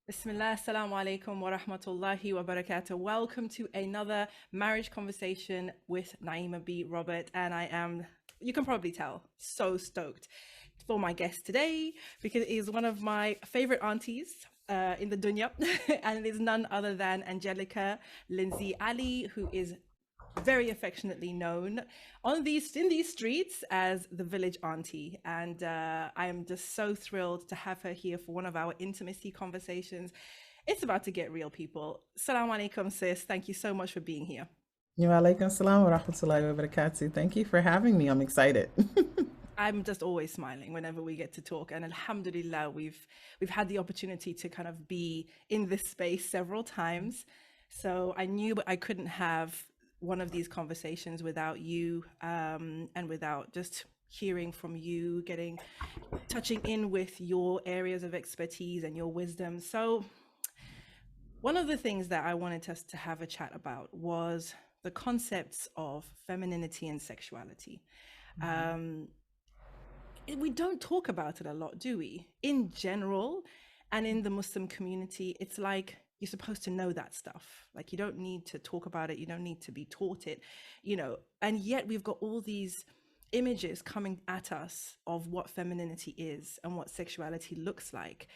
Bismillah, assalamu alaikum wa rahmatullahi wa barakatuh. Welcome to another marriage conversation with Naima B. Robert. And I am, you can probably tell, so stoked for my guest today because it is one of my favorite aunties in the dunya. And it is none other than Angelica Lindsay Ali, who is very affectionately known in these streets as the Village Auntie, and I am just so thrilled to have her here for one of our intimacy conversations. It's about to get real, people. Salaam alaikum, sis. Thank you so much for being here. Wa alaikum salam wa rahmatullahi wa barakatuh. Thank you for having me. I'm excited. I'm just always smiling whenever we get to talk, and alhamdulillah, we've had the opportunity to kind of be in this space several times. So I knew I couldn't have one of these conversations without you, and without just hearing from you, touching in with your areas of expertise and your wisdom. So one of the things that I wanted us to have a chat about was the concepts of femininity and sexuality. Um, we don't talk about it a lot, do we? In general, and in the Muslim community, it's like you're supposed to know that stuff. Like you don't need to talk about it, you don't need to be taught it, and yet we've got all these images coming at us of what femininity is and what sexuality looks like.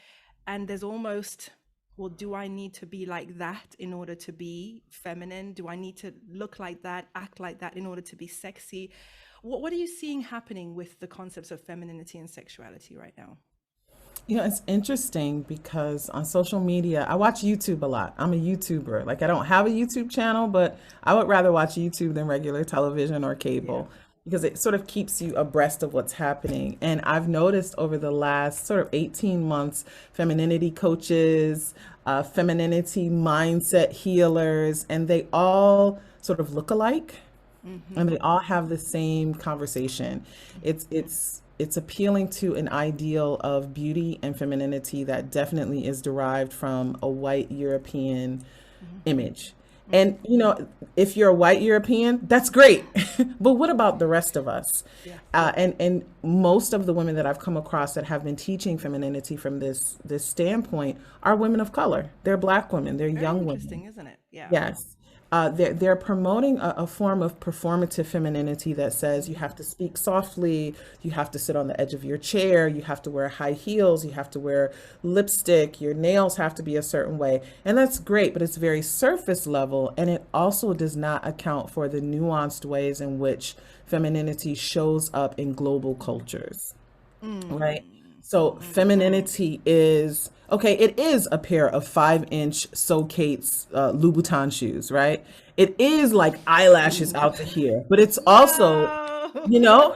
And there's almost, well, do I need to be like that in order to be feminine? Do I need to look like that, act like that in order to be sexy? What are you seeing happening with the concepts of femininity and sexuality right now? It's interesting because on social media, I watch YouTube a lot. I'm a YouTuber. Like, I don't have a YouTube channel, but I would rather watch YouTube than regular television or Yeah. cable because it sort of keeps you abreast of what's happening. And I've noticed over the last sort of 18 months, femininity coaches, femininity mindset healers, and they all sort of look alike Mm-hmm. and they all have the same conversation. It's appealing to an ideal of beauty and femininity that definitely is derived from a white European image. Mm-hmm. And if you're a white European, that's great. But what about the rest of us? Yeah. And most of the women that I've come across that have been teaching femininity from this standpoint are women of color. They're Black women. They're Very young interesting, women. isn't it? Yeah. Yes. They're promoting a form of performative femininity that says you have to speak softly, you have to sit on the edge of your chair, you have to wear high heels, you have to wear lipstick, your nails have to be a certain way. And that's great, but it's very surface level. And it also does not account for the nuanced ways in which femininity shows up in global cultures, right? So femininity is okay. It is a pair of 5-inch Socates Louboutin shoes, right? It is like eyelashes out to here, but it's also, No.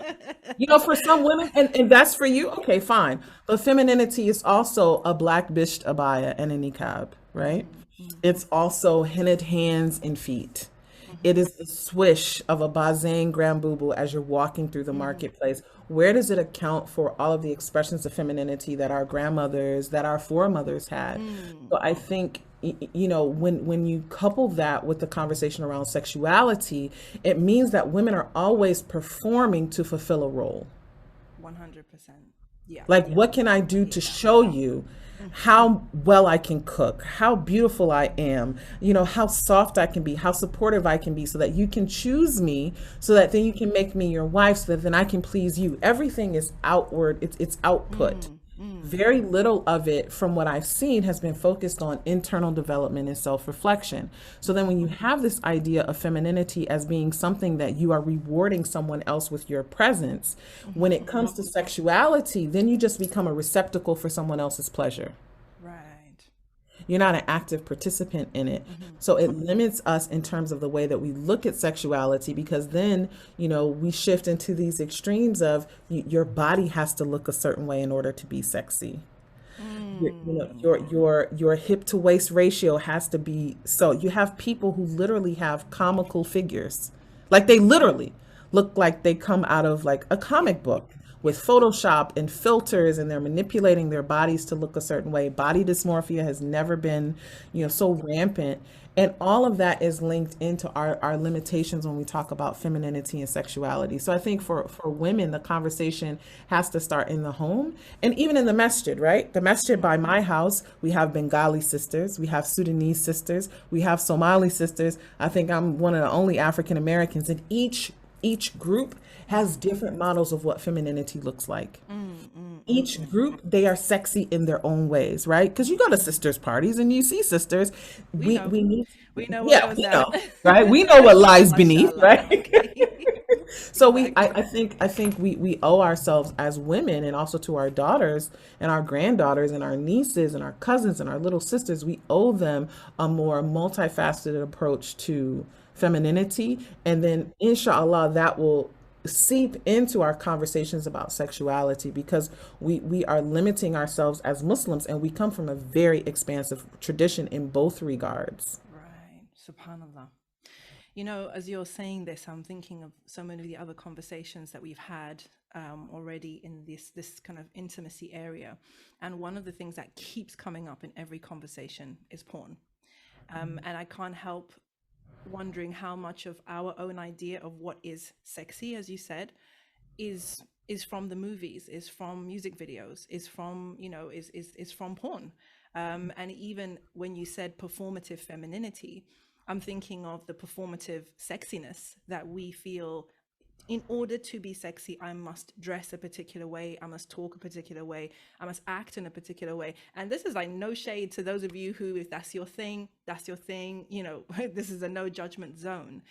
you know, for some women, and that's for you. Okay, fine. But femininity is also a black bisht abaya and a niqab, right? It's also henna'd hands and feet. It is the swish of a bazang grand boubou as you're walking through the marketplace. Where does it account for all of the expressions of femininity that our grandmothers, that our foremothers had? So I think, when you couple that with the conversation around sexuality, it means that women are always performing to fulfill a role. 100%. Yeah. Like, Yeah. what can I do to show you how well I can cook, how beautiful I am, how soft I can be, how supportive I can be, so that you can choose me, so that then you can make me your wife, so that then I can please you. Everything is outward, it's output. Very little of it, from what I've seen, has been focused on internal development and self reflection. So then, when you have this idea of femininity as being something that you are rewarding someone else with your presence, when it comes to sexuality, then you just become a receptacle for someone else's pleasure. Right. You're not an active participant in it. So it limits us in terms of the way that we look at sexuality, because then, we shift into these extremes of your body has to look a certain way in order to be sexy. Your hip to waist ratio has to be, so you have people who literally have comical figures. Like, they literally, look like they come out of like a comic book with Photoshop and filters, and they're manipulating their bodies to look a certain way. Body dysmorphia has never been, so rampant. And all of that is linked into our limitations when we talk about femininity and sexuality. So I think for women, the conversation has to start in the home and even in the masjid, right? The masjid by my house, we have Bengali sisters, we have Sudanese sisters, we have Somali sisters. I think I'm one of the only African Americans, and each group has different models of what femininity looks like. Each group, they are sexy in their own ways, right? Because you go to sisters parties and you see sisters. We know. We need, We know what yeah, goes we down. know, right? We know what lies beneath, Mashallah. right? Okay. So Exactly. I think we owe ourselves as women, and also to our daughters and our granddaughters and our nieces and our cousins and our little sisters, we owe them a more multifaceted approach to femininity. And then inshallah, that will seep into our conversations about sexuality, because we are limiting ourselves as Muslims, and we come from a very expansive tradition in both regards. Right. Subhanallah. As you're saying this, I'm thinking of so many of the other conversations that we've had already in this kind of intimacy area. And one of the things that keeps coming up in every conversation is porn. And I can't help wondering how much of our own idea of what is sexy, as you said, is from the movies, is from music videos, is from is from porn. And even when you said performative femininity, I'm thinking of the performative sexiness that we feel. In order to be sexy, I must dress a particular way, I must talk a particular way, I must act in a particular way. And this is like no shade to those of you who, if that's your thing, that's your thing. This is a no judgment zone.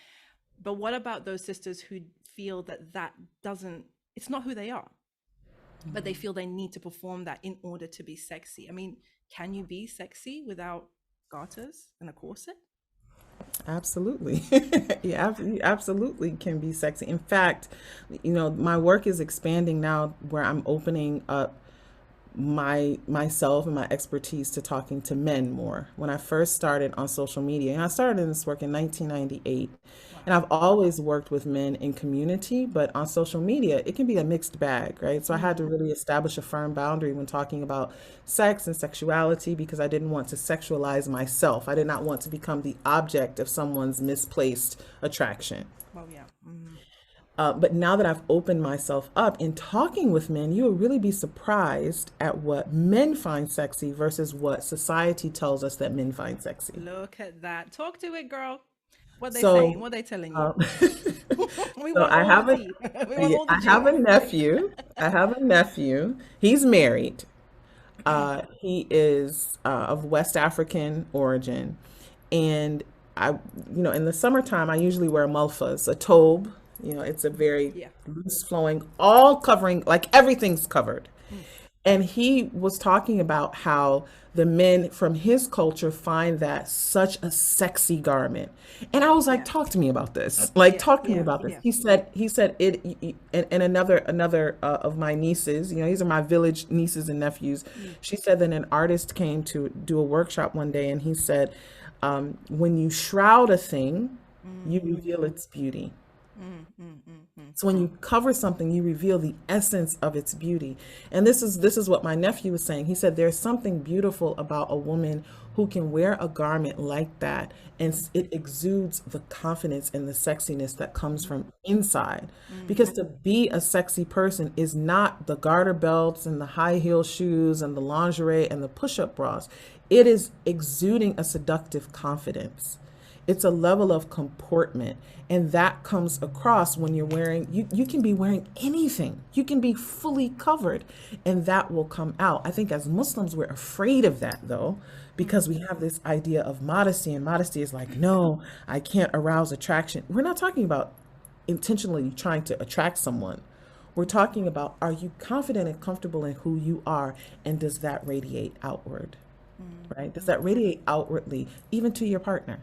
But what about those sisters who feel that doesn't, it's not who they are, but they feel they need to perform that in order to be sexy? I mean, can you be sexy without garters and a corset? Absolutely. Yeah, you absolutely can be sexy. In fact, my work is expanding now, where I'm opening up myself and my expertise to talking to men more. When I first started on social media, and I started in this work in 1998, and I've always worked with men in community, but on social media, it can be a mixed bag, right? So I had to really establish a firm boundary when talking about sex and sexuality, because I didn't want to sexualize myself. I did not want to become the object of someone's misplaced attraction. Well, yeah. But now that I've opened myself up in talking with men, you will really be surprised at what men find sexy versus what society tells us that men find sexy. Look at that. Talk to it, girl. What they saying? So, What they telling you? um, We so want all the tea. We want yeah, all the I have juice. a nephew. I have a nephew. He's married. He is of West African origin, and in the summertime, I usually wear mulfas, a thobe. It's a very Yeah. loose flowing, all covering, like everything's covered. Mm. And he was talking about how the men from his culture find that such a sexy garment. And I was like, Yeah. talk to me about this. Like, Yeah. talk to me Yeah. about this. Yeah. He said and another of my nieces, these are my village nieces and nephews. She said that an artist came to do a workshop one day, and he said, when you shroud a thing, you reveal its beauty. So when you cover something, you reveal the essence of its beauty. And this is what my nephew was saying. He said there's something beautiful about a woman who can wear a garment like that, and it exudes the confidence and the sexiness that comes from inside. Because to be a sexy person is not the garter belts and the high heel shoes and the lingerie and the push-up bras. It is exuding a seductive confidence. It's a level of comportment, and that comes across when you're wearing, you can be wearing anything. You can be fully covered, and that will come out. I think as Muslims, we're afraid of that, though, because we have this idea of modesty, and modesty is like, no, I can't arouse attraction. We're not talking about intentionally trying to attract someone. We're talking about, are you confident and comfortable in who you are, and does that radiate outward, right? Does that radiate outwardly, even to your partner?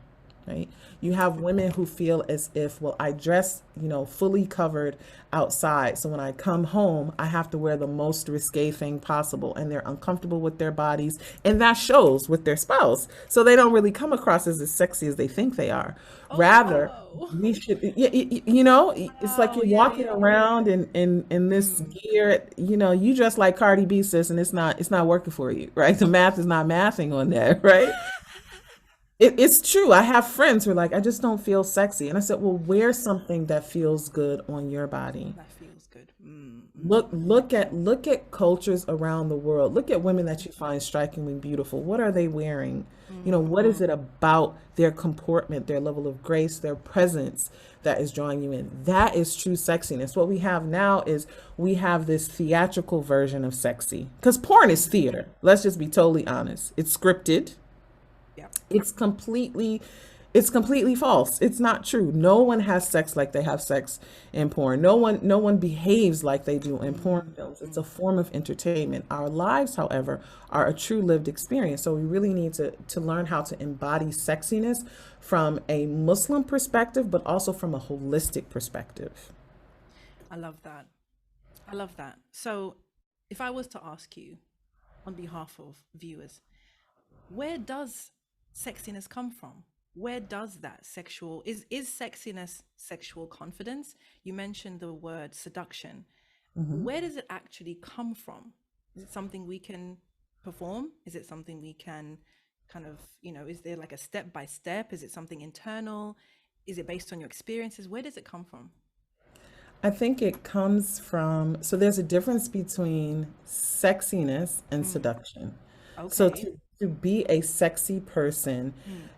right? You have women who feel as if, well, I dress, fully covered outside. So when I come home, I have to wear the most risque thing possible. And they're uncomfortable with their bodies. And that shows with their spouse. So they don't really come across as sexy as they think they are. Rather, Oh, we should, it's like wow, you're yeah, walking yeah. around in this gear, you dress like Cardi B, sis, and it's not working for you, right? The math is not mathing on that, right? It's true. I have friends who are like, I just don't feel sexy. And I said, well, wear something that feels good on your body. That feels good. Look at cultures around the world. Look at women that you find strikingly beautiful. What are they wearing? What is it about their comportment, their level of grace, their presence that is drawing you in? That is true sexiness. What we have now is we have this theatrical version of sexy. Because porn is theater. Let's just be totally honest. It's scripted. Yeah. It's completely it's completely false. It's not true. No one has sex like they have sex in porn. No one behaves like they do in porn films. It's a form of entertainment. Our lives, however, are a true lived experience. So we really need to learn how to embody sexiness from a Muslim perspective, but also from a holistic perspective. I love that. I love that. So, if I was to ask you on behalf of viewers, where does sexiness come from? Where does that sexual is sexiness sexual confidence? You mentioned the word seduction. Where does it actually come from? Is it something we can perform? Is it something we can kind of, is there like a step by step? Is it something internal? Is it based on your experiences? Where does it come from? I think it comes from, so there's a difference between sexiness and Mm, seduction. So okay. to be a sexy person Mm,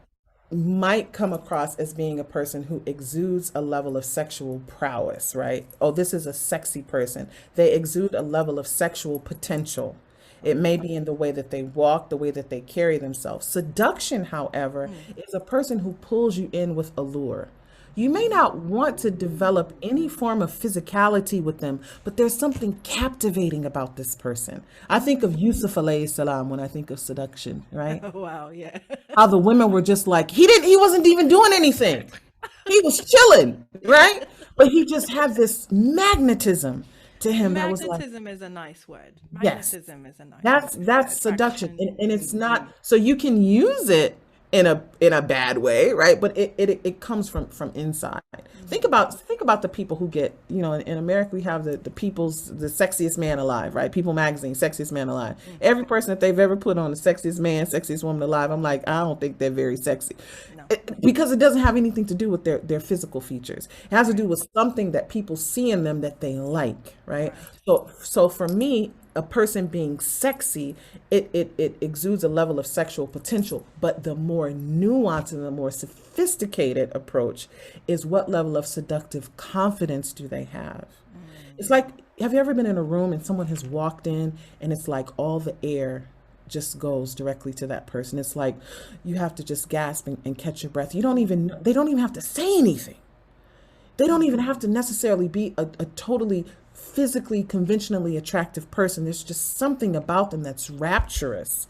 might come across as being a person who exudes a level of sexual prowess, right? Oh, this is a sexy person. They exude a level of sexual potential. It may okay. be in the way that they walk, the way that they carry themselves. Seduction, however, Mm, is a person who pulls you in with allure. You may not want to develop any form of physicality with them, but there's something captivating about this person. I think of Yusuf alayhi salam when I think of seduction, right? wow, yeah. How the women were just like, he wasn't even doing anything. He was chilling, right? But he just had this magnetism to him that was like, Magnetism is a nice word. yes, Magnetism is a nice that's word. Yeah, that's seduction, and, attraction. and it's not so you can use it in a bad way, right? But it comes from inside. Think about the people who get, in America we have the sexiest man alive, right? People magazine, sexiest man alive. Every person that they've ever put on the sexiest man, sexiest woman alive, I'm like, I don't think they're very sexy. No, Because it doesn't have anything to do with their physical features. It has to right, do with something that people see in them that they like, right? right. So for me, a person being sexy, it exudes a level of sexual potential. But the more nuanced and the more sophisticated approach is what level of seductive confidence do they have? It's Mm. like, have you ever been in a room and someone has walked in and it's like all the air just goes directly to that person? It's like you have to just gasp and catch your breath. They don't even have to say anything. They don't even have to necessarily be a totally physically, conventionally attractive person. There's just something about them that's rapturous.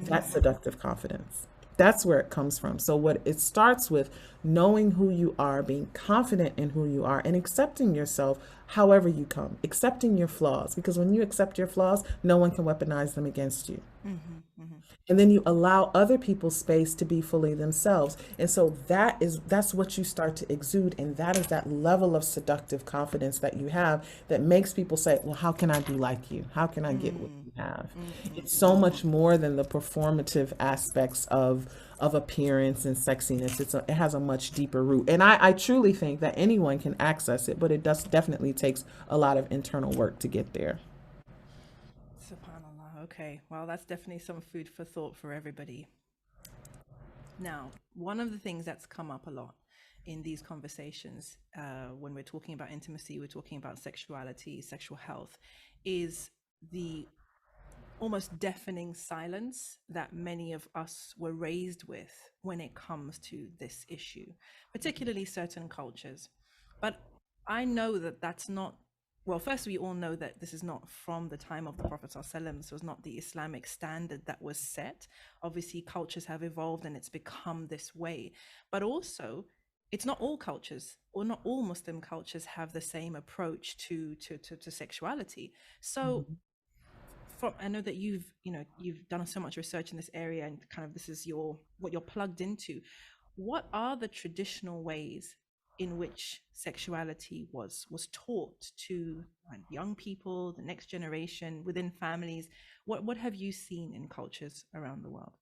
That's seductive confidence. That's where it comes from. So, what it starts with knowing who you are, being confident in who you are, and accepting yourself however you come, accepting your flaws. Because when you accept your flaws, no one can weaponize them against you. Hmm, hmm. And then you allow other people's space to be fully themselves. And so that's what you start to exude, and that is that level of seductive confidence that you have that makes people say, well, how can I be like you? How can I get what Mm, you have? mm, mm, It's so mm. much more than the performative aspects of appearance and sexiness. It has a much deeper root, and I truly think that anyone can access it, but it does definitely takes a lot of internal work to get there. SubhanAllah. Okay. Well, that's definitely some food for thought for everybody. Now, one of the things that's come up a lot in these conversations, when we're talking about intimacy, we're talking about sexuality, sexual health, is the almost deafening silence that many of us were raised with when it comes to this issue, particularly certain cultures. But I know that that's not well, first, we all know that this is not from the time of the Prophet ﷺ, so it's not the Islamic standard that was set. Obviously, cultures have evolved and it's become this way. But also, it's not all cultures, or not all Muslim cultures have the same approach to sexuality. So Mhm. from, I know that you've done so much research in this area, and kind of this is your what you're plugged into. What are the traditional ways in which sexuality was taught to young people, the next generation, within families? What have you seen in cultures around the world?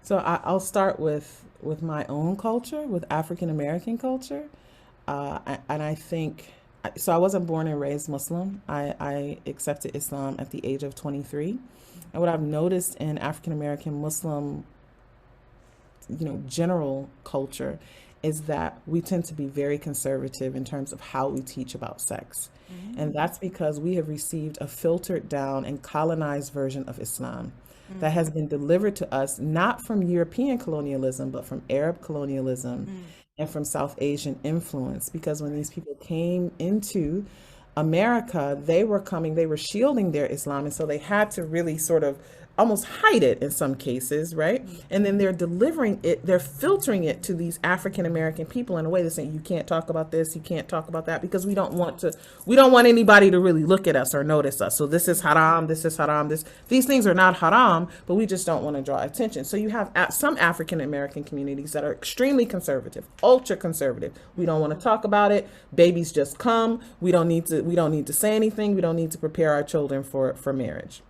So I'll start with my own culture, with African American culture, and I think so. I wasn't born and raised Muslim. I accepted Islam at the age of 23, and what I've noticed in African American Muslim, general culture, is that we tend to be very conservative in terms of how we teach about sex. And Mm, that's because we have received a filtered down and colonized version of Islam that mm, has been delivered to us not from European colonialism, but from Arab colonialism mm, and from South Asian influence. Because when right. these people came into America, they were shielding their Islam. And so they had to really sort of almost hide it in some cases, right? Mm, And then they're delivering it, they're filtering it to these African American people in a way that's saying, you can't talk about this, you can't talk about that, because we don't want anybody to really look at us or notice us. So this is mm, haram, this is haram, these things are not haram, but we just don't want to draw attention. So you have some African American communities that are extremely conservative, ultra conservative. We don't want to talk about it. Babies just come. We don't need to say anything. We don't need to prepare our children for marriage.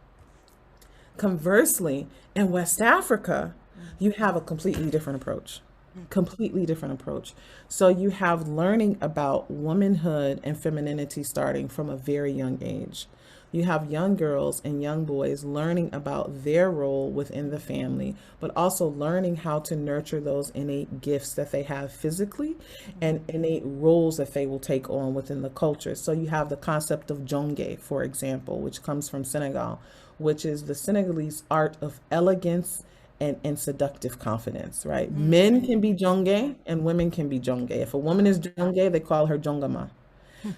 Conversely, in West Africa, mm, you have a completely different approach. mm, Completely different approach. So you have learning about womanhood and femininity starting from a very young age. You have young girls and young boys learning about their role within the family, but also learning how to nurture those innate gifts that they have physically mm, and innate roles that they will take on within the culture. So you have the concept of jonge, for example, which comes from Senegal, which is the Senegalese art of elegance and seductive confidence, right? Men mm, can be jonge and women can be jonge. If a woman is wow. jonge, they call her jongama.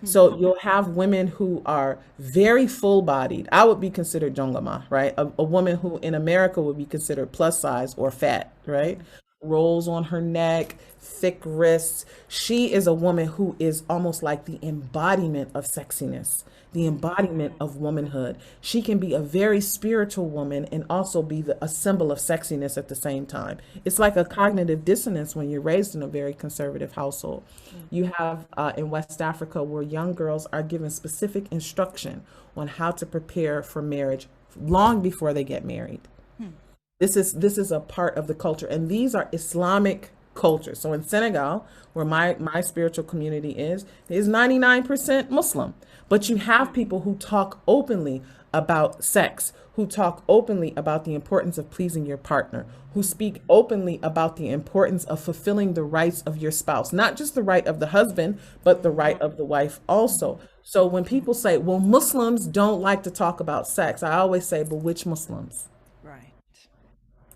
So you'll have women who are very full bodied. I would be considered jongama, right? A woman who in America would be considered plus size or fat, right? Mm, Rolls on her neck, thick wrists. She is a woman who is almost like the embodiment of sexiness, the mm, embodiment of womanhood. She can be a very spiritual woman and also be a symbol of sexiness at the same time. It's like a cognitive dissonance when you're raised in a very conservative household. mm, You have in West Africa where young girls are given specific instruction on how to prepare for marriage long before they get married. mm, This is a part of the culture, and these are Islamic cultures. So in Senegal, where my spiritual community is 99% Muslim, but you mm, have people who talk openly about sex, who talk openly about the importance of pleasing your partner, who mm, speak openly about the importance of fulfilling the rights of your spouse, not just the right of the husband, but the mm, right of the wife also. So when mm, people say, well, Muslims don't like to talk about sex, I always say, but which Muslims? right.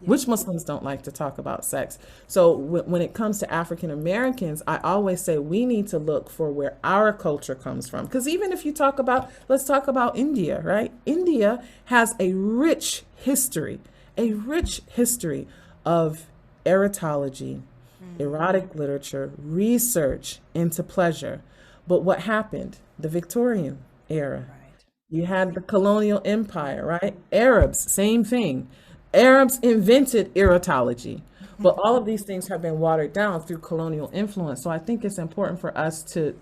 Yeah. Which Muslims don't like to talk about sex? So when it comes to African Americans, I always say we need to look for where our culture comes from. Because even if you talk about, let's talk about India, right? India has a rich history of erotology, Mm, erotic literature, research into pleasure. But what happened? The Victorian era. right. You had the colonial empire, right? Arabs, same thing. Arabs invented erotology, but all of these things have been watered down through colonial influence. So I think it's important for us to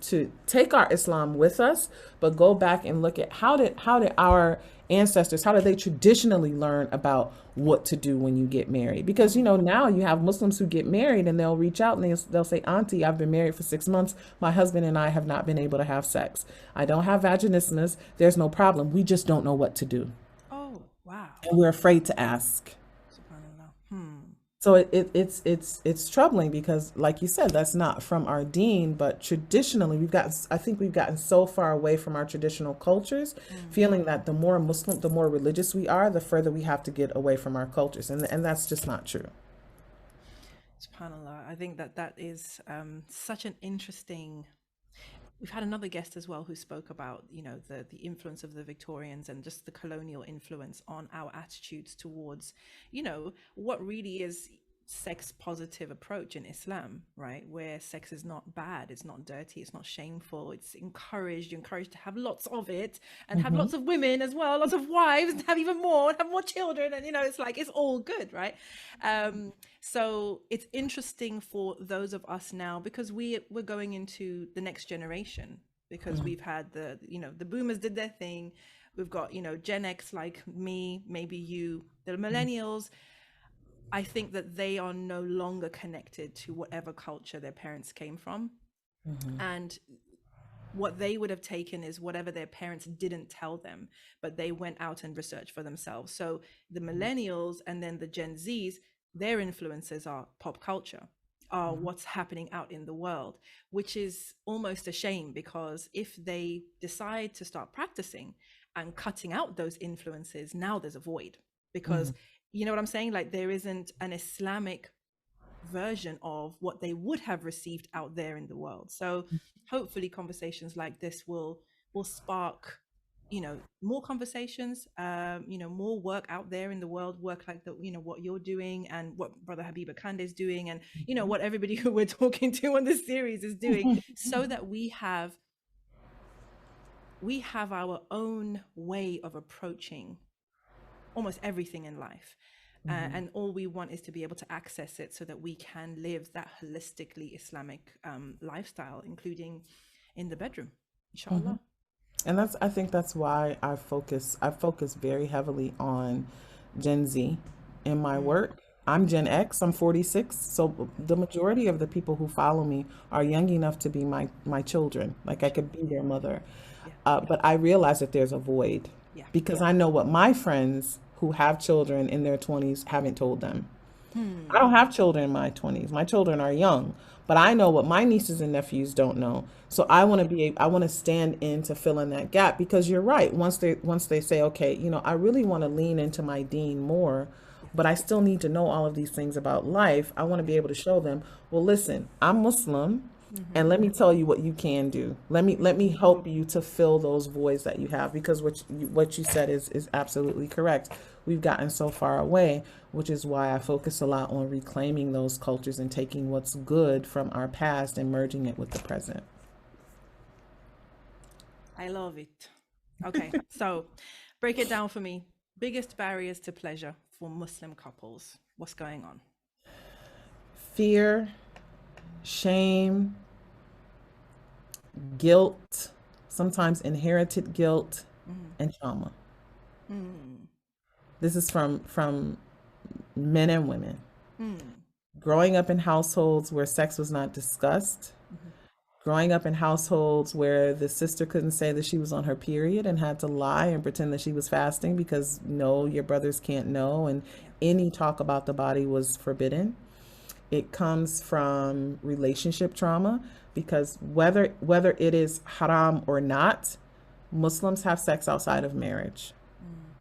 take our Islam with us, but go back and look at how did our ancestors, how did they traditionally learn about what to do when you get married? Because Mm, now you have Muslims who get married and they'll reach out and they'll say, Auntie, I've been married for 6 months. My husband and I have not been able to have sex. I don't have vaginismus. There's no problem. We just don't know what to do. oh, wow. And we're afraid to ask. Subhanallah. Hmm. So it's troubling because, like you said, that's not from our deen, but traditionally I think we've gotten so far away from our traditional cultures, Mm. feeling that the more Muslim, the more religious we are, the further we have to get away from our cultures, and that's just not true. SubhanAllah. I think that that is such an interesting. we've had another guest as well who spoke about, you know, the influence of the Victorians and just the colonial influence on our attitudes towards, you know, what really is sex positive approach in Islam, right? Where sex is not bad, it's not dirty, it's not shameful, it's encouraged. You're encouraged to have lots of it and have Mm-hmm. lots of women as well, lots of wives, and have even more, and have more children, and you know, it's like it's all good, right? So it's interesting for those of us now because we're going into the next generation, because we've had the, you know, the boomers did their thing. We've got, you know, Gen X like me, maybe you, the millennials. I think that they are no longer connected to whatever culture their parents came from. Mm-hmm. And what they would have taken is whatever their parents didn't tell them, but they went out and researched for themselves. So the millennials and then the Gen Zs, their influences are pop culture, are what's happening out in the world, which is almost a shame, because if they decide to start practicing and cutting out those influences, now there's a void. Mm-hmm. Because you know what I'm saying? Like there isn't an Islamic version of what they would have received out there in the world. So hopefully conversations like this will spark, you know, more conversations, you know, more work out there in the world, work like the, you know, what you're doing and what Brother Habiba Kande is doing, and you know what everybody who we're talking to on this series is doing, so that we have our own way of approaching almost everything in life. Mm-hmm. And all we want is to be able to access it so that we can live that holistically Islamic lifestyle, including in the bedroom, Mm-hmm. inshallah. And that's, I think that's why I focus very heavily on Gen Z in my Mm, work. I'm Gen X, I'm 46, so the majority of the people who follow me are young enough to be my children. Like I could be their mother. yeah, But I realize that there's a void yeah. because I know what my friends who have children in their 20s haven't told them. I Hmm. don't have children in my 20s. My children are young, but I know what my nieces and nephews don't know. So I want to stand in to fill in that gap, because you're right. Once they say, okay, I really want to lean into my deen more, Yeah. but I still need to know all of these things about life. I want to be able to show them, well, listen, I'm Muslim, Mm-hmm. and let me tell you what you can do. Let me help you to fill those voids that you have, because what you said is absolutely correct. We've gotten so far away, which is why I focus a lot on reclaiming those cultures and taking what's good from our past and merging it with the present. I love it. Okay, so break it down for me. Biggest barriers to pleasure for Muslim couples. What's going on? Fear, shame, guilt, sometimes inherited guilt, Mm, and trauma. mm, This is from men and women. mm, Growing up in households where sex was not discussed, mhm. growing up in households where the sister couldn't say that she was on her period and had to lie and pretend that she was fasting because no, your brothers can't know, and Yeah. any talk about the body was forbidden. It comes from relationship trauma, because whether it is haram or not, Muslims have sex outside of marriage. Mm,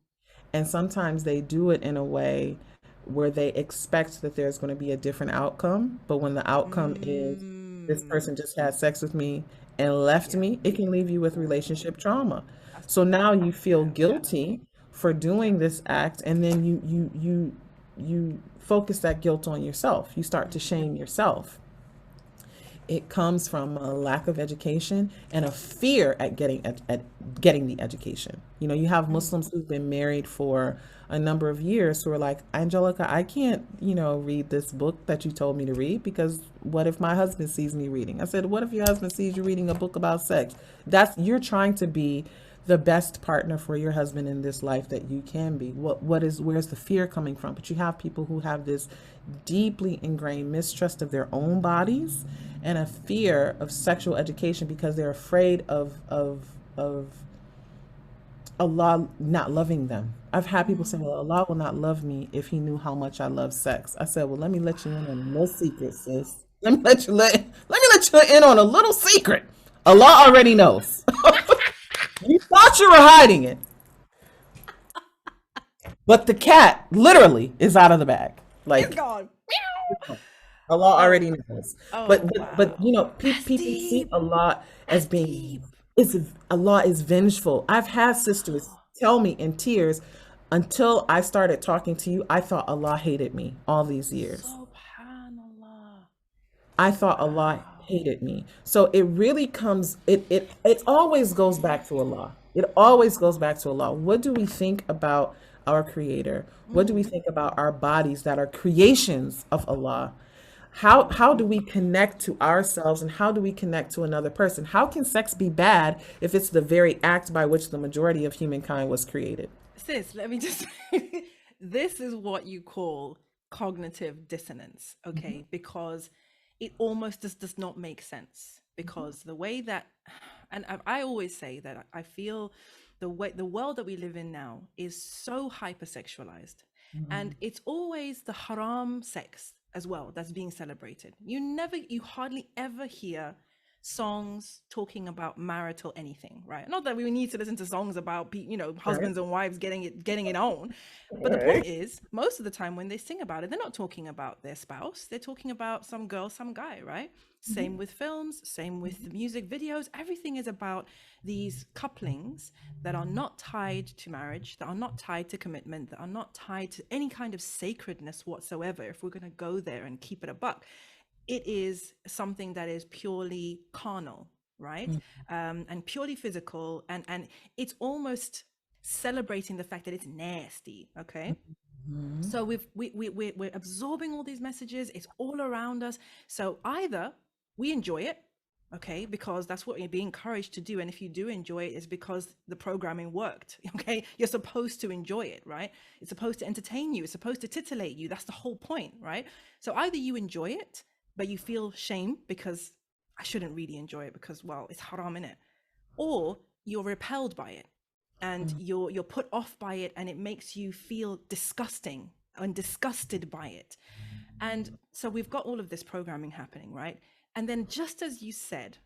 And sometimes they do it in a way where they expect that there's going to be a different outcome. But when the outcome is this mm. person just had sex with me and left Yeah. me, it can leave you with Ooh, relationship trauma. that's So now you feel yeah, guilty for yeah. doing this act, and then you focus that guilt on yourself. You start to Mm, shame yourself. It comes from a lack of education and a fear at at getting the education. You have mm, Muslims who've been married for a number of years who are like, Angelica, I can't, read this book that you told me to read, because what if my husband sees me reading? I said, what if your husband sees you reading a book about sex? You're trying to be the best partner for your husband in this life that you can be. Where's the fear coming from? But you have people who have this deeply ingrained mistrust of their own bodies and a fear of sexual education, because they're afraid of Allah not loving them. I've had people say, well, mm. Allah will not love me if he knew how much I love sex. I said, well, let me let you in on no secret, sis. Let me let you in on a little secret. Allah already knows. You thought you were hiding it, but the cat literally is out of the bag. It's Like, gone. Meow. Allah Oh, already knows. oh But wow. That's people see deep. Allah as That's being, deep. is Allah is vengeful. I've had sisters Wow. tell me in tears, until I started talking to you, I thought Allah hated me all these years. Subhanallah. I thought Allah Wow. hated me. So it really comes, it always goes back to Allah. It always goes back to Allah. What do we think about our creator? What do we Mm, think about our bodies that are creations of Allah? How do we connect to ourselves, and how do we connect to another person? How can sex be bad if it's the very act by which the majority of humankind was created? sis, let me just this is what you call cognitive dissonance, okay? Because it almost just does not make sense. Because the way that, and I always say that I feel the world that we live in now is so hypersexualized, and it's always the haram sex as well that's being celebrated. You hardly ever hear songs talking about marital anything, right? Not that we need to listen to songs about Right. husbands and wives getting it on, but the point Right. is, most of the time when they sing about it, they're not talking about their spouse, they're talking about some girl, some guy, right? Same with films, same with the music videos. Everything is about these couplings that are not tied to marriage, that are not tied to commitment, that are not tied to any kind of sacredness whatsoever, if we're going to go there and keep it a buck. It is something that is purely carnal, right? And purely physical, and it's almost celebrating the fact that it's nasty, okay? Mhm. So we're absorbing all these messages, it's all around us. So either we enjoy it, okay, because that's what you're being encouraged to do, and if you do enjoy it, it's because the programming worked. Okay, you're supposed to enjoy it, right? It's supposed to entertain you, it's supposed to titillate you. That's the whole point, right? So either you enjoy it, but you feel shame because I shouldn't really enjoy it because, well, it's haram in it, or you're repelled by it and you're put off by it, and it makes you feel disgusting and disgusted by it. And so we've got all of this programming happening, right? And then, just as you said,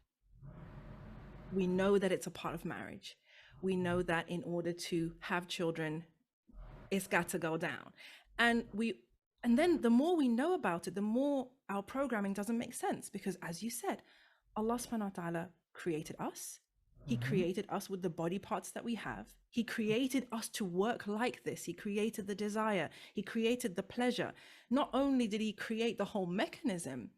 we know that it's a part of marriage. We know that in order to have children, it's got to go down. And then the more we know about it, the more our programming doesn't make sense, because as you said, Allah subhanahu wa ta'ala created us. He created us with the body parts that we have. He created us to work like this. He created the desire. He created the pleasure. Not only did he create the whole mechanism,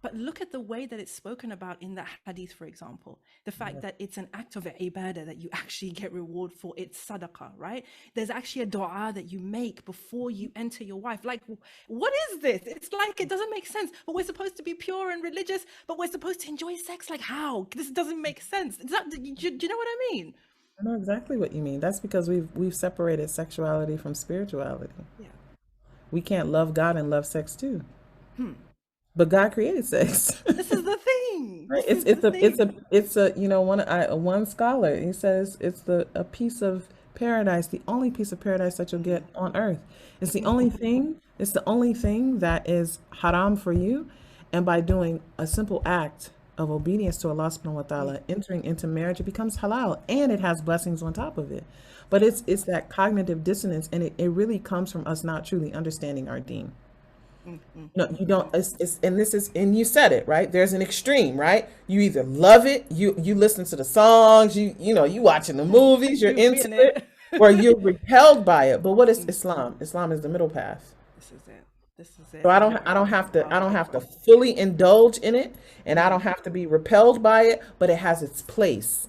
but look at the way that it's spoken about in that hadith, for example. The fact that it's an act of ibadah that you actually get reward for. It's sadaqah, right? There's actually a dua that you make before you enter your wife. Like, what is this? It's like, it doesn't make sense. But we're supposed to be pure and religious, but we're supposed to enjoy sex. Like, how? This doesn't make sense. Do you know what I mean? I know exactly what you mean. That's because we've separated sexuality from spirituality. Yeah. We can't love God and love sex too. Hmm. But God created sex. This is the thing. Right? This is the thing. It's a one scholar, he says it's the a piece of paradise, the only piece of paradise that you'll get on earth. It's the only thing that is haram for you, and by doing a simple act of obedience to Allah subhanahu wa ta'ala, entering into marriage, it becomes halal, and it has blessings on top of it. But it's that cognitive dissonance, and it really comes from us not truly understanding our deen. Mm, mm, No, mm, you don't. mm. And this is, and you said it right. There's an extreme, right? You either love it, you listen to the songs, you watching the movies, you're You be into in it, it. or you're repelled by it. But what is Islam? Islam is the middle path. This is it. This is So it. I don't have to fully indulge in it, and I don't have to be repelled by it. But it has its place,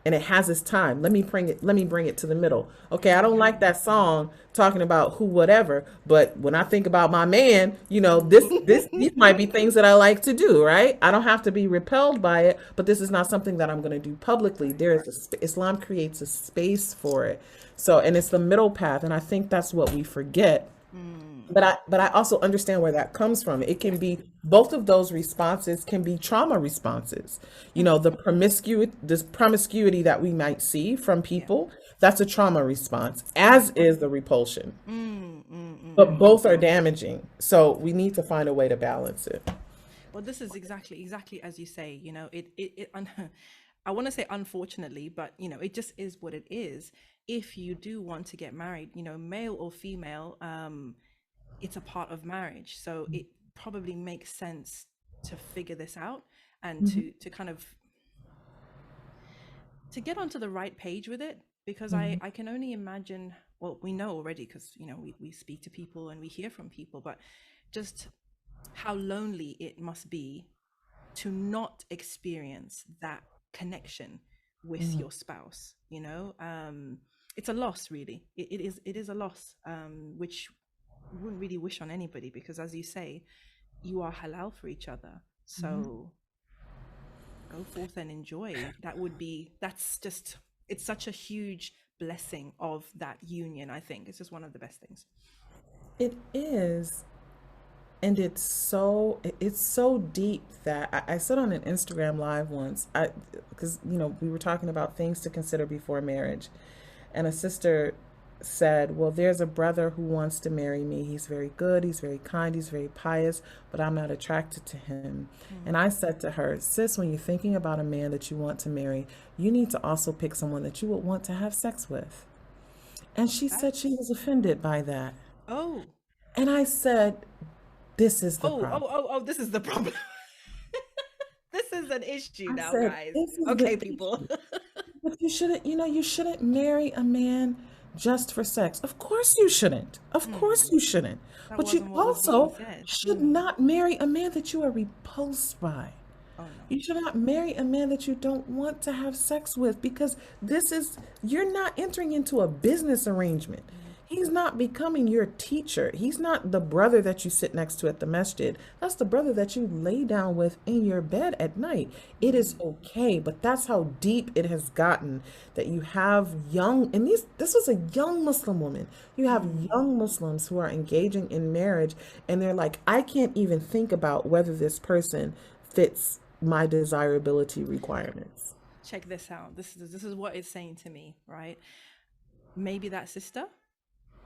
and it has its time. Let me bring it to the middle. Okay, I don't like that song talking about who whatever, but when I think about my man, these might be things that I like to do, right? I don't have to be repelled by it, but this is not something that I'm going to do publicly. Right. Islam creates a space for it. So, and it's the middle path, and I think that's what we forget. Mm. But I also understand where that comes from. It can be, both of those responses can be trauma responses. Mm. This promiscuity that we might see from Yeah. people, that's a trauma response, as is the repulsion. Mm, mm, mm, But mm. both are damaging. So we need to find a way to balance it. Well, this is exactly as you say. I want to say unfortunately, but it just is what it is. If you do want to get married, male or female, it's a part of marriage. So probably make sense to figure this out, and Mhm. to kind of to get onto the right page with it, because Mhm. I can only imagine, well, we know already because we speak to people and we hear from people, but just how lonely it must be to not experience that connection with Mhm. your spouse. It's a loss, really. It is a loss, which we wouldn't really wish on anybody, because as you say, you are halal for each other. Mhm. So go forth and enjoy. That's just, it's such a huge blessing of that union. I think it's just one of the best things. It is. And it's so deep that I said on an Instagram live once, because we were talking about things to consider before marriage, and a sister said, well, there's a brother who wants to marry me. He's very good, he's very kind, he's very pious, but I'm not attracted to him. And Mm. I said to her, sis, when you're thinking about a man that you want to marry, you need to also pick someone that you would want to have sex with. And she said she That's was offended by that. oh And I said, this is the oh problem. oh oh oh. This is the problem. This is an issue I now, said, guys. this is the Okay, people. issue. But you shouldn't marry a man just for sex. Of course you shouldn't. Of course Mm, you shouldn't. that But you wasn't what was being also said. should Mm. not marry a man that you are repulsed by. Oh no. You should not marry a man that you don't want to have sex with, because you're not entering into a business arrangement. Mm. He's not becoming your teacher. He's not the brother that you sit next to at the masjid. That's the brother that you lay down with in your bed at night. It is Mm. okay, but that's how deep it has gotten, that you have this was a young Muslim woman. You have Mm. young Muslims who are engaging in marriage, and they're like, I can't even think about whether this person fits my desirability requirements. Check this out. This is what it's saying to me, right? Maybe that sister,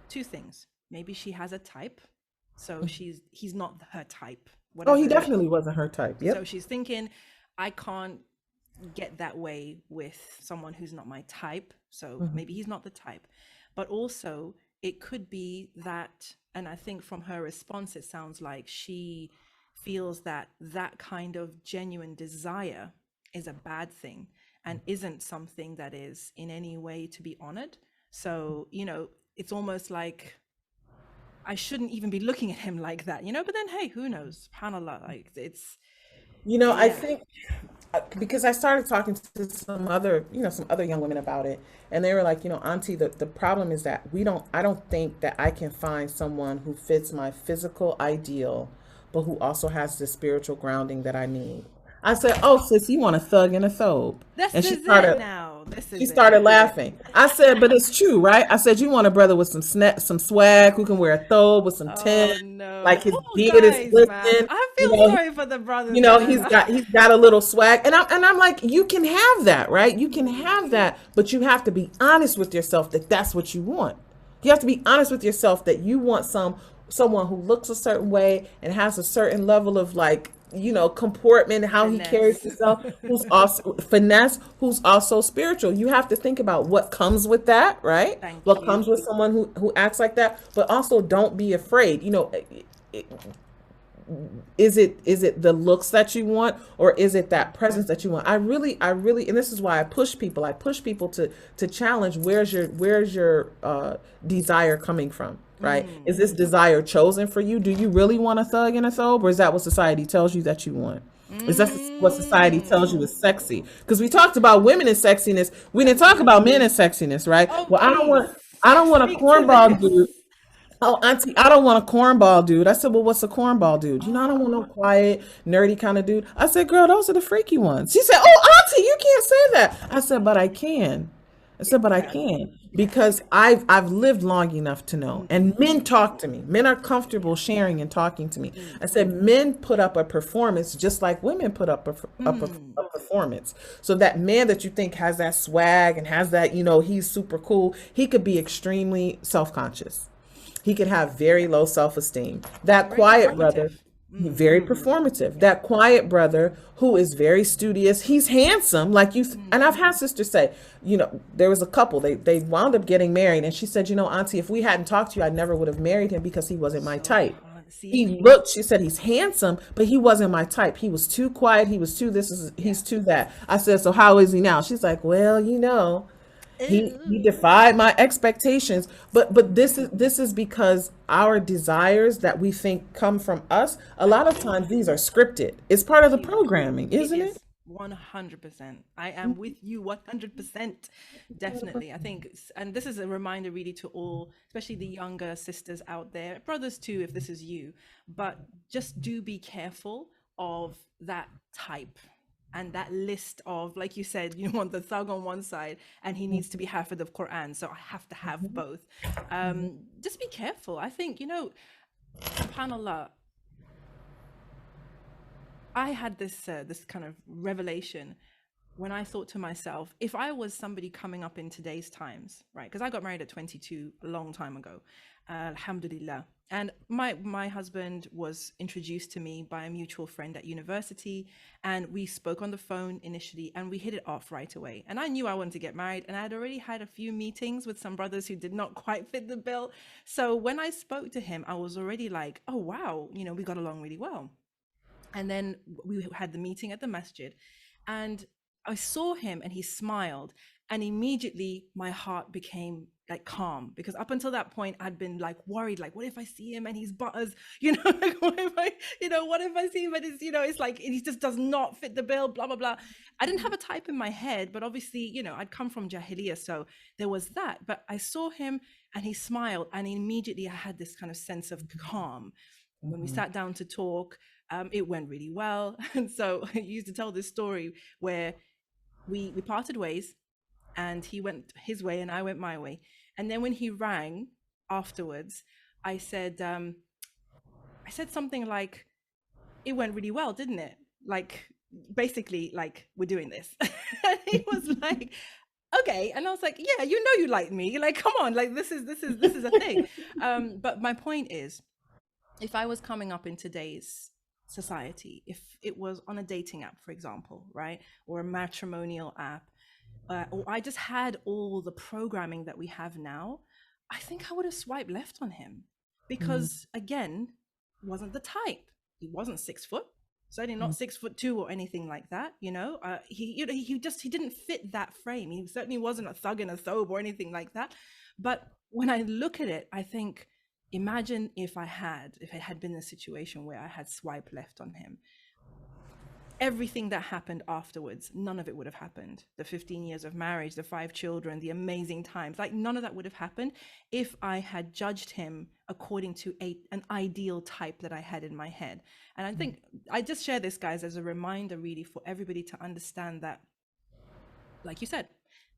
two things. Maybe she has a type, so he's not her type, Oh, he whatever it is. definitely wasn't her type. So Yep. she's thinking, I can't get that way with someone who's not my type. So Mhm. maybe he's not the type. But also, it could be that, and I think from her response, it sounds like she feels that that kind of genuine desire is a bad thing and isn't something that is in any way to be honored. So, it's almost like I shouldn't even be looking at him like that, But then, hey, who knows? SubhanAllah, like I yeah. think because I started talking to some other young women about it, and they were like, Auntie, the problem is that I don't think that I can find someone who fits my physical ideal, but who also has the spiritual grounding that I need. I said, oh, sis, you want a thug and a thobe. This And she is it started now. This She is it. started laughing. I said, but it's true, right? I said, you want a brother with some swag, who can wear a thobe with some tin, Oh no. like his Oh beard is guys, man. glistening. I You feel know, sorry for the brothers, man. he's got a little swag, and I'm like, you can have that, right? You can have that, but you have to be honest with yourself that that's what you want. You have to be honest with yourself that you want someone who looks a certain way and has a certain level of, like, comportment, how he carries Finesse. himself, who's also finesse, who's also spiritual. You have to think about what comes with that, right? Thank What you. comes with someone who acts like that, but also don't be afraid. Is it the looks that you want, or is it that presence that you want? I really, and this is why I push people to challenge, where's your desire coming from, right? Is Mm. this desire chosen for you? Do you really want a thug and a thobe, or is that what society tells you that you want? Is that what society tells you Mm. is sexy? Because we talked about women and sexiness, we didn't Thank talk you. about men and sexiness, right? Oh, Well, please I don't want a speak to cornball this. dude. Oh, Auntie, I don't want a cornball dude. I said, well, what's a cornball dude? I don't want no Oh, quiet, nerdy kind of dude. I said, girl, those are the freaky ones. She said, oh, Auntie, you can't say that. I said, but I can. I said, but I yeah. can, because I've lived long enough to know. And men talk to me. Men are comfortable sharing and talking to me. Mm. I said, men put up a performance just like women put up Mm. a performance. So that man that you think has that swag and has that, he's super cool, he could be extremely self-conscious. He could have very low self-esteem. That Very quiet brother, performative. Mm. very performative. Yeah. That quiet brother who is very studious. He's handsome, like you. And I've had sisters say, there was a couple. They wound up getting married, and she said, Auntie, if we hadn't talked to you, I never would have married him because he wasn't my type. See, She said he's handsome, but he wasn't my type. He was too quiet. He was too this is yeah. he's too that. I said, so how is he now? She's like, well, he Ooh. defied my expectations. But this is because our desires that we think come from us, a lot of times these are scripted. It's part of the Absolutely. programming, It isn't it? is 100%. I am with you 100%. Definitely. I think, and this is a reminder really to all, especially the younger sisters out there, brothers too, if this is you, but just do be careful of that type and that list of, like you said, you want the thug on one side and he needs to be Hafid of Quran. So I have to have both. Just be careful. I think, subhanAllah, I had this kind of revelation when I thought to myself, if I was somebody coming up in today's times, right? Because I got married at 22 a long time ago, alhamdulillah. And my husband was introduced to me by a mutual friend at university, and we spoke on the phone initially, and we hit it off right away. And I knew I wanted to get married, and I had already had a few meetings with some brothers who did not quite fit the bill. So when I spoke to him, I was already like, oh wow, we got along really well. And then we had the meeting at the masjid, and I saw him and he smiled, and immediately my heart became like calm, because up until that point I'd been like worried, like what if I see him and he's butters, like what if I see him and it's like he just does not fit the bill, blah blah blah. I didn't have a type in my head, but obviously I'd come from Jahiliyyah, so there was that. But I saw him and he smiled, and immediately I had this kind of sense of calm. When we sat down to talk, it went really well. And so I used to tell this story where we parted ways, and he went his way and I went my way. And then when he rang afterwards, I said something like, it went really well, didn't it? Like, basically, like, we're doing this. And he was like, okay. And I was like, yeah, you like me. Like, come on, like this is a thing. But my point is, if I was coming up in today's society, if it was on a dating app, for example, right, or a matrimonial app, or I just had all the programming that we have now, I think I would have swiped left on him, because again, wasn't the type. He wasn't 6 foot, certainly not 6'2" or anything like that. He didn't fit that frame. He certainly wasn't a thug and a thobe or anything like that. But when I look at it, I think, imagine if it had been a situation where I had swiped left on him. Everything that happened afterwards, none of it would have happened. The 15 years of marriage, the 5 children, the amazing times, like none of that would have happened if I had judged him according to an ideal type that I had in my head. And I think I just share this, guys, as a reminder really for everybody to understand that, like you said,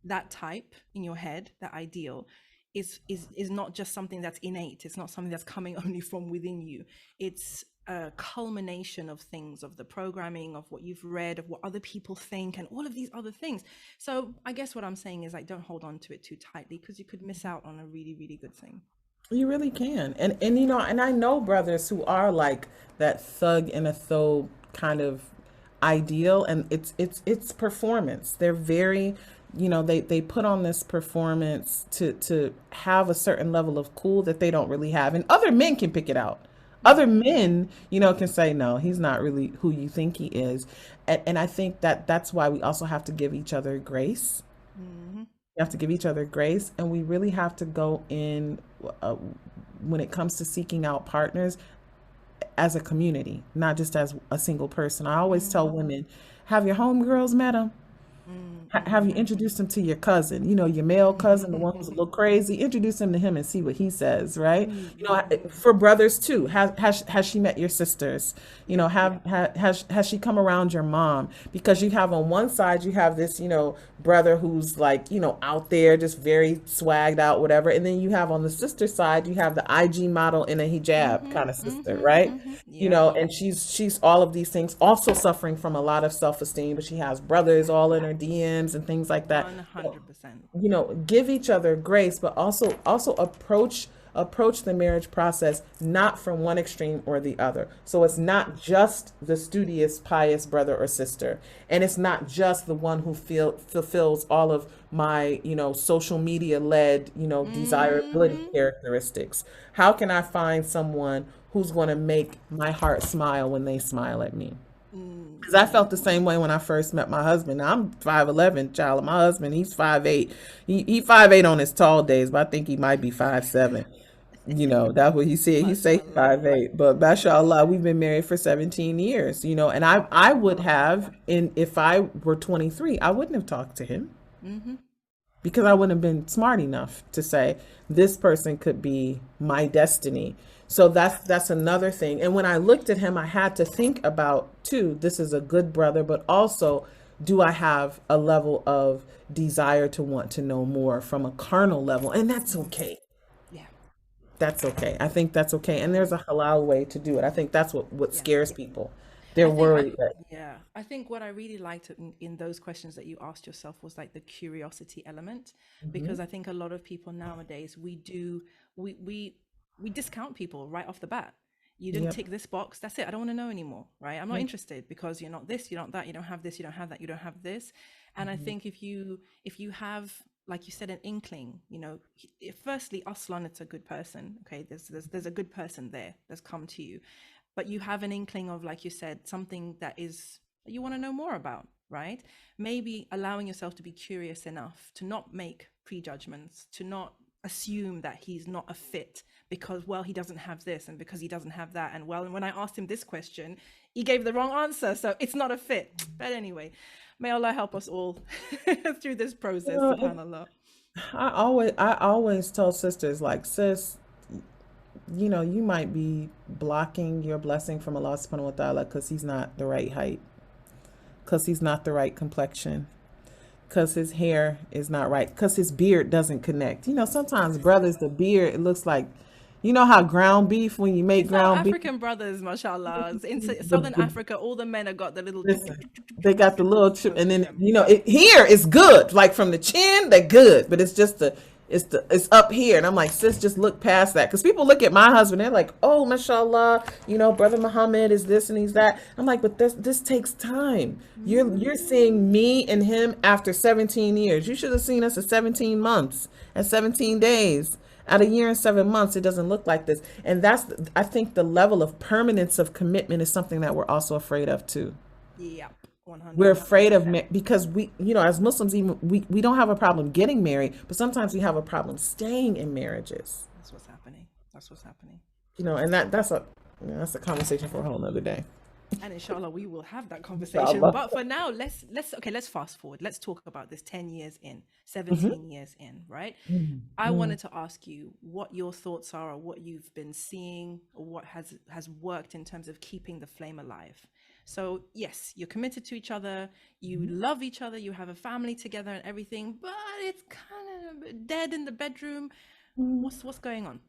that type in your head, that ideal, is not just something that's innate. It's not something that's coming only from within you. It's a culmination of things, of the programming, of what you've read, of what other people think, and all of these other things. So I guess what I'm saying is, like, don't hold on to it too tightly, because you could miss out on a really, really good thing. You really can. And I know brothers who are like that thug and a thobe kind of ideal, and it's performance. They're very, they put on this performance to have a certain level of cool that they don't really have. And other men can pick it out. Other men, can say, no, he's not really who you think he is. And I think that's why we also have to give each other grace. Mm-hmm. We have to give each other grace, and we really have to go in when it comes to seeking out partners as a community, not just as a single person. I always tell women, have your homegirls met him? Have you introduced him to your cousin, your male cousin, the one who's a little crazy? Introduce him to him and see what he says, right? For brothers too, has she met your sisters? Has she come around your mom? Because you have on one side, you have this, brother who's like, out there, just very swagged out, whatever. And then you have on the sister side, you have the IG model in a hijab kind of sister, right? And she's all of these things, also suffering from a lot of self-esteem, but she has brothers all in her DMs and things like that. 100%. Give each other grace, but also approach approach the marriage process not from one extreme or the other. So it's not just the studious, pious brother or sister, and it's not just the one who fulfills all of my, social media led, desirability characteristics. How can I find someone who's going to make my heart smile when they smile at me? Because I felt the same way when I first met my husband. Now, I'm 5'11", child. My husband, he's 5'8". He 5'8" on his tall days, but I think he might be 5'7". That's what he said. He say Mashallah. 5'8". But mashallah, we've been married for 17 years, and I would have, if I were 23, I wouldn't have talked to him because I wouldn't have been smart enough to say this person could be my destiny. So that's another thing. And when I looked at him, I had to think about too, this is a good brother, but also, do I have a level of desire to want to know more from a carnal level? And that's okay. Yeah. That's okay. I think that's okay. And there's a halal way to do it. I think that's what Yeah. scares people. They're I think I worried that. yeah, I think what I really liked in those questions that you asked yourself was like the curiosity element, because Mhm. I think a lot of people nowadays we discount people right off the bat. You didn't Yep. tick this box, that's it. I don't want to know anymore, right? I'm not Yep. interested because you're not this, you're not that, you don't have this, you don't have that, you don't have this. And I Mhm. think if you have, like you said, an inkling, firstly, Aslan, it's a good person. Okay, there's a good person there that's come to you, but you have an inkling of, like you said, something that you want to know more about, right? Maybe allowing yourself to be curious enough to not make prejudgments, to not assume that he's not a fit because, well, he doesn't have this and because he doesn't have that, and well, and when I asked him this question, he gave the wrong answer, so it's not a fit. But anyway, may Allah help us all through this process, Well, subhanallah. I always tell sisters, like, sis, you might be blocking your blessing from Allah subhanahu wa ta'ala because he's not the right height, because he's not the right complexion, because his hair is not right, because his beard doesn't connect. Sometimes brothers, the beard, it looks like, how ground beef, when you make It's our ground beef, African brothers, mashallah. In the, Southern the Africa, all the men have got the little listen, they got the little chip, goes and with then them. here is good, like from the chin, they're good, but it's up here, and I'm like, sis, just look past that, because people look at my husband, they're like, oh, mashallah, brother Muhammad is this and he's that. I'm like, but this takes time. You're seeing me and him after 17 years. You should have seen us at 17 months, at 17 days. At a year and 7 months, it doesn't look like this. And I think the level of permanence of commitment is something that we're also afraid of too. Yep, We're afraid of 100%. because as Muslims, even we don't have a problem getting married, but sometimes we have a problem staying in marriages. That's what's happening. That's what's happening. And that's a conversation for a whole nother day. And inshallah, we will have that conversation. Inshallah. But for now, let's fast forward. Let's talk about this 10 years in, Mhm. 17 years in, right? I Mhm. wanted to ask you what your thoughts are, or what you've been seeing, or what has worked in terms of keeping the flame alive. So yes, you're committed to each other, you love each other, you have a family together and everything, but it's kind of dead in the bedroom. Mhm. What's going on?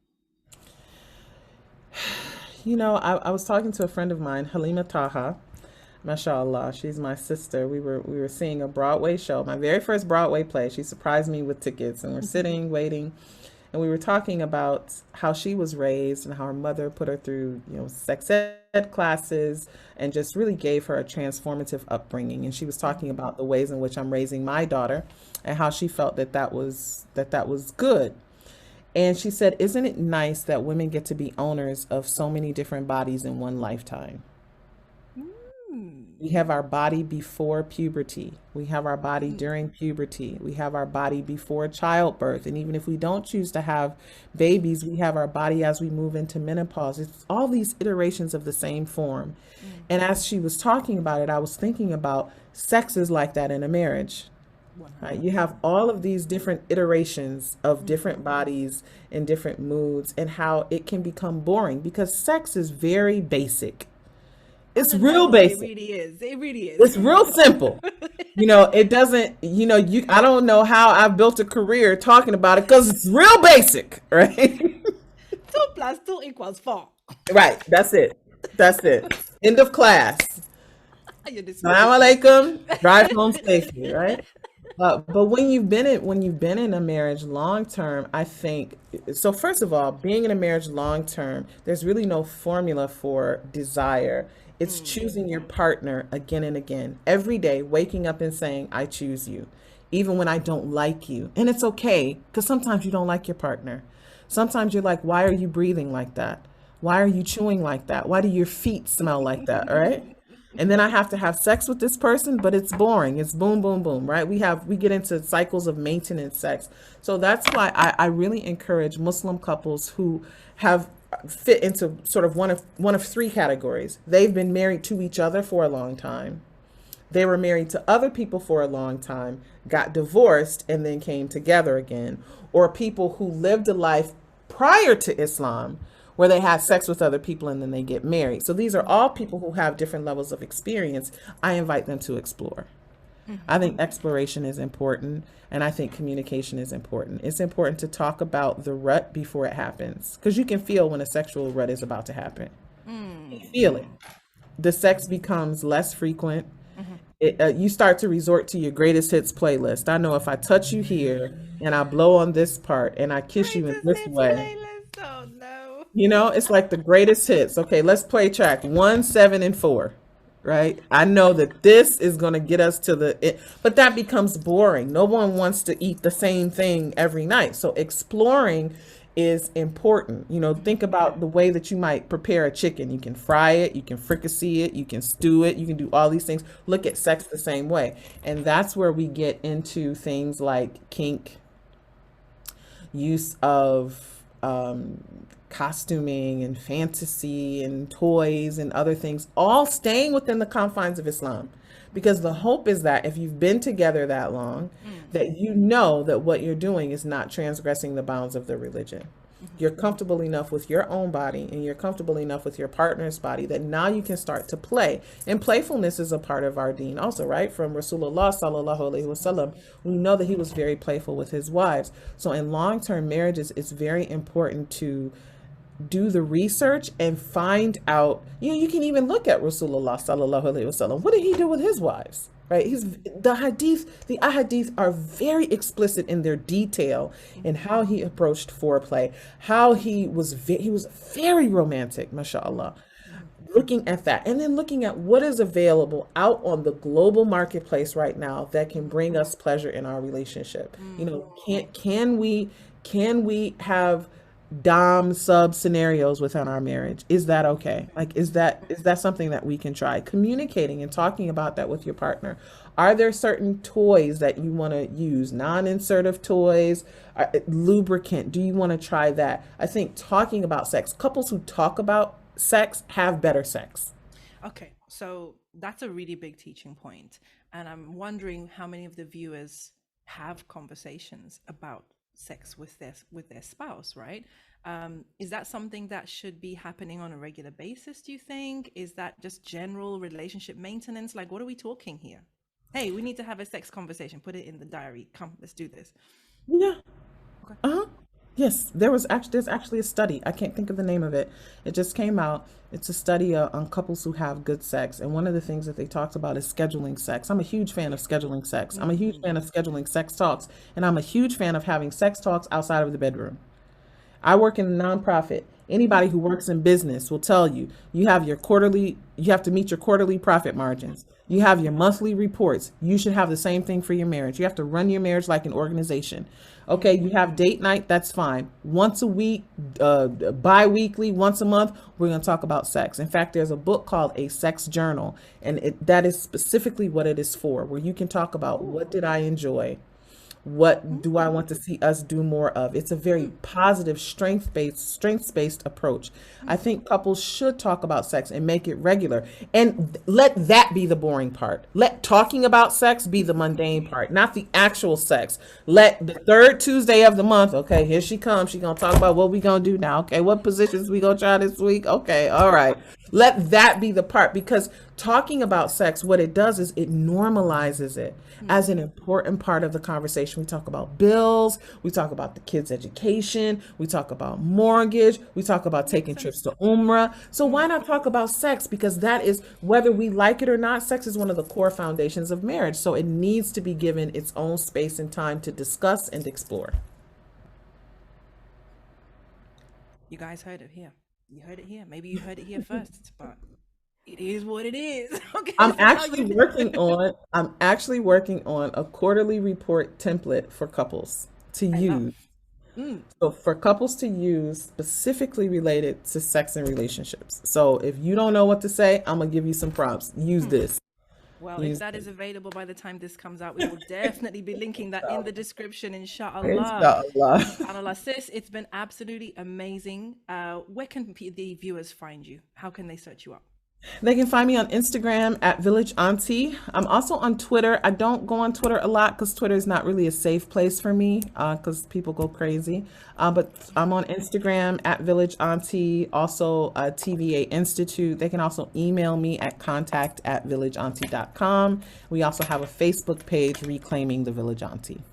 I was talking to a friend of mine, Halima Taha. Mashallah, she's my sister. We were seeing a Broadway show, my very first Broadway play. She surprised me with tickets, and we're sitting waiting, and we were talking about how she was raised and how her mother put her through, sex ed classes and just really gave her a transformative upbringing. And she was talking about the ways in which I'm raising my daughter and how she felt that was good. And she said, "Isn't it nice that women get to be owners of so many different bodies in one lifetime? Mm. We have our body before puberty. We have our body Mm. during puberty. We have our body before childbirth. And even if we don't choose to have babies, we have our body as we move into menopause. It's all these iterations of the same form." Mm. And as she was talking about it, I was thinking about sex is like that in a marriage. Right? You have 100%. all of these different iterations of Mm. different bodies and different moods, and how it can become boring because sex is very basic. On It's a real level, it basic. really is. It really is. It's real simple. It doesn't, I don't know how I've built a career talking about it because it's real basic, right? 2 + 2 = 4. Right. That's it. That's it. End of class. You're Salam disgraceful. alaikum. Drive home safely, right? But when you've been in a marriage long term, I think so. First of all, being in a marriage long term, there's really no formula for desire. It's Mm, choosing your partner again and again, every day, waking up and saying, "I choose you," even when I don't like you, and it's okay because sometimes you don't like your partner. Sometimes you're like, "Why are you breathing like that? Why are you chewing like that? Why do your feet smell like that?" All right. And then I have to have sex with this person, but it's boring. It's boom, boom, boom, right? We get into cycles of maintenance sex. So that's why I really encourage Muslim couples who have fit into sort of one of three categories. They've been married to each other for a long time. They were married to other people for a long time, got divorced, and then came together again. Or people who lived a life prior to Islam where they had sex with other people and then they get married. So these are all people who have different levels of experience. I invite them to explore. I mhm. think exploration is important, and I think communication is important. It's important to talk about the rut before it happens because you can feel when a sexual rut is about to happen. You Mm, feel it. The sex becomes less frequent. mhm. You start to resort to your greatest hits playlist. I know if I touch you here and I blow on this part and I kiss you in Greatest this hits way, playlist. Oh no. it's like the greatest hits. Okay, let's play track 1, 7, and 4. Right? I know that this is going to get us to but that becomes boring. No one wants to eat the same thing every night. So exploring is important. Think about the way that you might prepare a chicken. You can fry it, you can fricassee it, you can stew it, you can do all these things. Look at sex the same way. And that's where we get into things like kink, use of costuming and fantasy and toys and other things, all staying within the confines of Islam. Because the hope is that if you've been together that long, Mm, that you know that what you're doing is not transgressing the bounds of the religion. mhm. You're comfortable enough with your own body and you're comfortable enough with your partner's body that now you can start to play. And playfulness is a part of our deen also, right? From Rasulullah sallallahu alaihi wasallam, we know that he was very playful with his wives. So in long-term marriages, it's very important to do the research and find out. You can even look at Rasulullah sallallahu alaihi wasallam. What did he do with his wives? Right? The ahadith are very explicit in their detail in how he approached foreplay, how he was very romantic, mashallah. Mhm. Looking at that and then looking at what is available out on the global marketplace right now that can bring us pleasure in our relationship. Mm, Can we have dom sub scenarios within our marriage? Is that okay? Like, is that something that we can try? Communicating and talking about that with your partner. Are there certain toys that you want to use? Non-insertive toys, lubricant. Do you want to try that? I think talking about sex, couples who talk about sex have better sex. okay, so that's a really big teaching point, and I'm wondering how many of the viewers have conversations about sex with their spouse, right? Is that something that should be happening on a regular basis, do you think? Is that just general relationship maintenance? Like, what are we talking here? Hey, we need to have a sex conversation. Put it in the diary. Come, let's do this. Yeah. Okay. Uh-huh. Yes, there's actually a study. I can't think of the name of it. It just came out. It's a study on couples who have good sex, and one of the things that they talked about is scheduling sex. I'm a huge fan of scheduling sex. I'm a huge fan Mm, of scheduling sex talks, and I'm a huge fan of having sex talks outside of the bedroom. I work in a nonprofit. Anybody who works in business will tell you you have to meet your quarterly profit margins. You have your monthly reports. You should have the same thing for your marriage. You have to run your marriage like an organization. Okay, mm, you have date night, that's fine. Once a week, bi-weekly, once a month, we're going to talk about sex. In fact, there's a book called A Sex Journal, and that is specifically what it is for, where you can talk about what did ooh, I enjoy? What do I want to mm, see us do more of? It's a very mm, positive, strengths-based approach. I mm. think couples should talk about sex and make it regular. And let that be the boring part. Let talking about sex be the mundane part, not the actual sex. Let the third Tuesday of the month, okay, here she comes. She gonna talk about what we gonna do now. Okay, what positions we gonna try this week? Okay, all right. Let that be the part, because talking about sex, what it does is it normalizes it as an important part of the conversation. We talk about bills, we talk about the kids' education, we talk about mortgage, we talk about Makes taking sense. trips to Umrah. So why not talk about sex? Because that is, whether we like it or not, sex is one of the core foundations of marriage. So it needs to be given its own space and time to discuss and explore. You guys heard it here. You heard it here. Maybe you heard it here first, but it is what it is. Okay, so now you I'm actually working on a quarterly report template for couples to I love. use. So for couples to use, specifically related to sex and relationships. So if you don't know what to say, I'm gonna give you some prompts. Use this. Well, if Use that this. is available by the time this comes out, we will definitely be linking that in the description, inshallah. Inshallah. SubhanAllah, sis, it's been absolutely amazing. Where can the viewers find you? How can they search you up? They can find me on Instagram at Village Auntie. I'm also on Twitter. I don't go on Twitter a lot because Twitter is not really a safe place for me because people go crazy. But I'm on Instagram at Village Auntie, also TVA Institute. They can also email me at contact@villageauntie.com. We also have a Facebook page, Reclaiming the Village Auntie.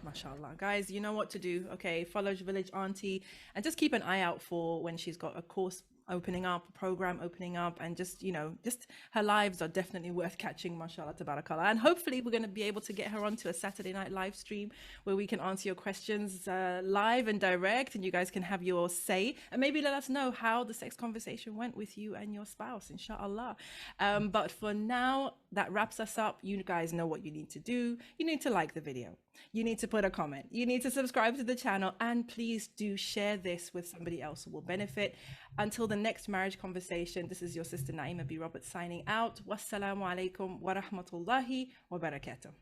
MashaAllah. Guys, you know what to do. Okay, follow Village Auntie and just keep an eye out for when she's got a course opening up, a program opening up, and just, just her lives are definitely worth catching, mashallah, tabarakallah. And hopefully we're going to be able to get her onto a Saturday night live stream where we can answer your questions live and direct, and you guys can have your say and maybe let us know how the sex conversation went with you and your spouse, inshallah. But for now, that wraps us up. You guys know what you need to do. You need to like the video. You need to put a comment. You need to subscribe to the channel. And please do share this with somebody else who will benefit. Until the next marriage conversation, this is your sister Naima B. Roberts signing out. Wassalamu alaikum wa rahmatullahi wa barakatuh.